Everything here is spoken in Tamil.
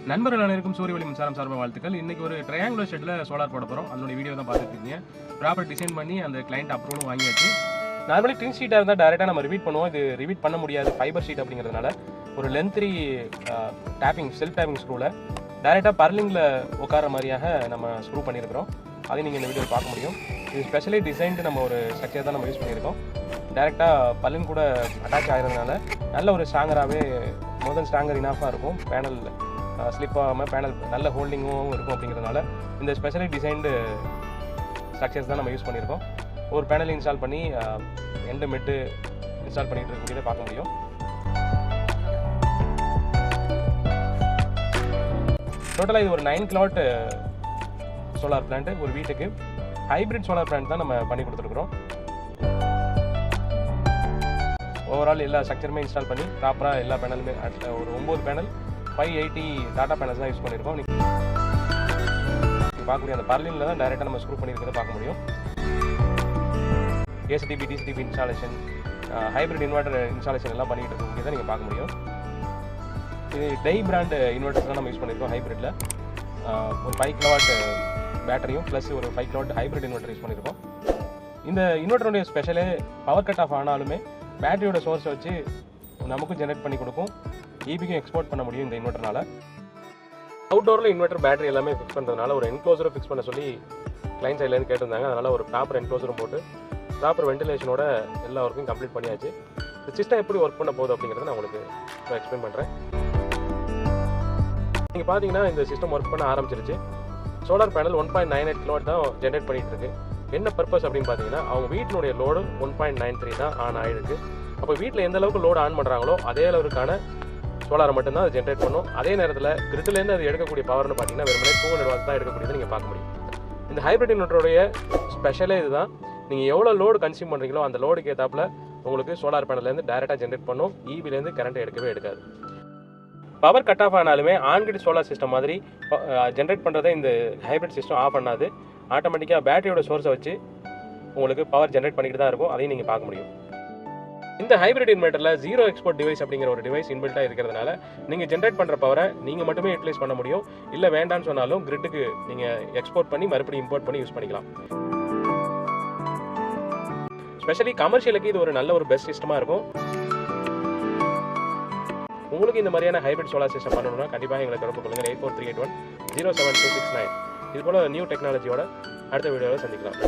நண்பர்கள் அனைவருக்கும் சூரிய ஒளி மின்சாரம் சார்பாக வாழ்த்துக்கள். இன்னைக்கு ஒரு ட்ரையாங்குலர் ஷெட்டில் சோலார் போட போகிறோம். அதனுடைய வீடியோ தான் பார்த்துட்டு இருக்கீங்க. ப்ராப்பர் டிசைன் பண்ணி அந்த கிளைண்ட் அப்ரூவலும் வாங்கியாச்சு. நார்மலி டின் ஷீட்டாக இருந்தால் டேரெக்டாக நம்ம ரிவீட் பண்ணுவோம். இது ரிவீட் பண்ண முடியாது, ஃபைபர் ஷீட் அப்படிங்கிறதுனால ஒரு லென்த்ரி டேப்பிங் செல்ஃப் டேப்பிங் ஸ்க்ரூவில் டேரெக்டாக பர்லிங்கில் உட்கார மாதிரியாக நம்ம ஸ்க்ரூ பண்ணியிருக்கிறோம். அதையும் நீங்கள் இந்த வீடியோவில் பார்க்க முடியும். இது ஸ்பெஷலி டிசைன்டு நம்ம ஒரு ஸ்ட்ரக்சர் தான் நம்ம யூஸ் பண்ணியிருக்கோம். டேரெக்டாக பர்லிங் கூட அட்டாச் ஆகிறதுனால நல்ல ஒரு ஸ்ட்ராங்கராகவே மோர் ஸ்ட்ராங்கர் இனாஃபாக இருக்கும். பேனல் ஸ்லிப் ஆகாமல் பேனல் நல்ல ஹோல்டிங்கும் இருக்கும். அப்படிங்கிறதுனால இந்த ஸ்பெஷலி டிசைன்டு ஸ்ட்ரக்சர்ஸ் தான் நம்ம யூஸ் பண்ணியிருக்கோம். ஒரு பேனல் இன்ஸ்டால் பண்ணி எண்டு மெட்டு இன்ஸ்டால் பண்ணிகிட்டு இருக்கக்கூடியதை பார்க்க முடியும். டோட்டலாக இது ஒரு 9 கிலோவாட் சோலார் பிளான்ட்டு. ஒரு வீட்டுக்கு ஹைப்ரிட் சோலார் பிளான்ட் தான் நம்ம பண்ணி கொடுத்துருக்குறோம். ஓவரால் எல்லா ஸ்ட்ரக்சருமே இன்ஸ்டால் பண்ணி ப்ராப்பராக எல்லா பேனலுமே ஒரு 9 பேனல் 580 டாட்டா பேனல்ஸ் தான் யூஸ் பண்ணியிருக்கோம். நீங்கள் பார்க்கக்கூடிய அந்த பர்லினில் தான் டைரெக்டாக நம்ம ஸ்க்ரூ பண்ணியிருக்கிறத பார்க்க முடியும். ACDP DCDP installation, hybrid inverter installation எல்லாம் பண்ணிகிட்டு இருக்கக்கூடியதை நீங்கள் பார்க்க முடியும். இது டை பிராண்ட் இன்வெர்டர்ஸ் தான் நம்ம யூஸ் பண்ணியிருக்கோம். ஹைப்ரிட்டில் ஒரு 5 கிலோவாட் பேட்டரியும் ப்ளஸ் ஒரு 5 கிலோவாட் ஹைப்ரிட் இன்வெர்டர் யூஸ் பண்ணியிருக்கோம். இந்த இன்வெர்டருடைய ஸ்பெஷலே பவர் கட் ஆஃப் ஆனாலுமே பேட்டரியோட சோர்ஸை வச்சு நமக்கும் ஜென்ரேட் பண்ணி கொடுக்கும். ஈபிக்கும் எக்ஸ்போர்ட் பண்ண முடியும் இந்த இன்வெர்டர்னால. அவுட்டோரில் இன்வெர்டர் பேட்டரி எல்லாமே ஃபிக்ஸ் பண்ணுறதுனால ஒரு என்க்ளோசரை ஃபிக்ஸ் பண்ண சொல்லி கிளைண்ட் சைட்லேருந்து கேட்டிருந்தாங்க. அதனால் ஒரு ப்ராப்பர் என்க்ளோசரும் போட்டு ப்ராப்பர் வென்டிலேஷனோட எல்லா ஒர்க்கும் கம்ப்ளீட் பண்ணியாச்சு. இந்த சிஸ்டம் எப்படி ஒர்க் பண்ண போகுது அப்படிங்கிறத நான் உங்களுக்கு இப்போ எக்ஸ்பிளைன் பண்ணுறேன். நீங்கள் பார்த்தீங்கன்னா இந்த சிஸ்டம் ஒர்க் பண்ண ஆரம்பிச்சிருச்சு. சோலார் பேனல் 1.98 கிலோவாட் தான் ஜென்ரேட் பண்ணிகிட்டு இருக்கு. என்ன பர்பஸ் அப்படின்னு பார்த்தீங்கன்னா அவங்க வீட்டினுடைய லோடு 1.93 தான் ஆன் ஆகிருக்கு. அப்போ வீட்டில் எந்த அளவுக்கு லோடு ஆன் பண்ணுறாங்களோ அதே அளவுக்கான சோலாரை மட்டும்தான் அது ஜென்ரேட் பண்ணும். அதே நேரத்தில் கிரிட்லேருந்து அது எடுக்கக்கூடிய பவர்னு பார்த்தீங்கன்னா வெறுமனே 200 வாட்ஸ் தான் எடுக்கக்கூடியது நீங்கள் பார்க்க முடியும். இந்த ஹைப்ரிட் இன்வெர்டருடைய ஸ்பெஷலே இதுதான். நீங்கள் எவ்வளோ லோடு கன்சியூம் பண்ணுறீங்களோ அந்த லோடுக்கு ஏற்றாப்புல உங்களுக்கு சோலார் பேனல்லேருந்து டேரெக்டாக ஜென்ரேட் பண்ணும். ஈபிலேருந்து கரண்ட் எடுக்கவே எடுக்காது. பவர் கட் ஆஃப் ஆனாலுமே ஆன்கிரிட் சோலார் சிஸ்டம் மாதிரி ஜென்ரேட் பண்ணுறதை இந்த ஹைப்ரிட் சிஸ்டம் ஆஃப் பண்ணாது. ஆட்டோமேட்டிக்காக பேட்டரியோட சோர்ஸை வச்சு உங்களுக்கு பவர் ஜென்ரேட் பண்ணிட்டு தான் இருக்கும். அதையும் நீங்கள் பார்க்க முடியும். இந்த ஹைப்ரிட் இன்வெர்ட்டரில் 0 எக்ஸ்போர்ட் டிவைஸ் அப்படிங்கிற ஒரு டிவைஸ் இன்பில்ட்டாக இருக்கிறதுனால நீங்கள் ஜென்ரேட் பண்ணுற பவரை நீங்கள் மட்டுமே யூட்டிலைஸ் பண்ண முடியும். இல்லை வேண்டான்னு சொன்னாலும் கிரிட்டுக்கு நீங்கள் எக்ஸ்போர்ட் பண்ணி மறுபடியும் இம்போர்ட் பண்ணி யூஸ் பண்ணிக்கலாம். ஸ்பெஷலி கமர்ஷியலுக்கு இது ஒரு நல்ல ஒரு பெஸ்ட் சிஸ்டமாக இருக்கும். உங்களுக்கு இந்த மாதிரியான ஹைப்ரிட் சோலார் சிஸ்டம் பண்ணணும்னா கண்டிப்பாக எங்களை தொடர்பு கொள்ளுங்கள். 8438107269. இது போல் நியூ டெக்னாலஜியோட அடுத்த வீடியோவில் சந்திக்கலாம்.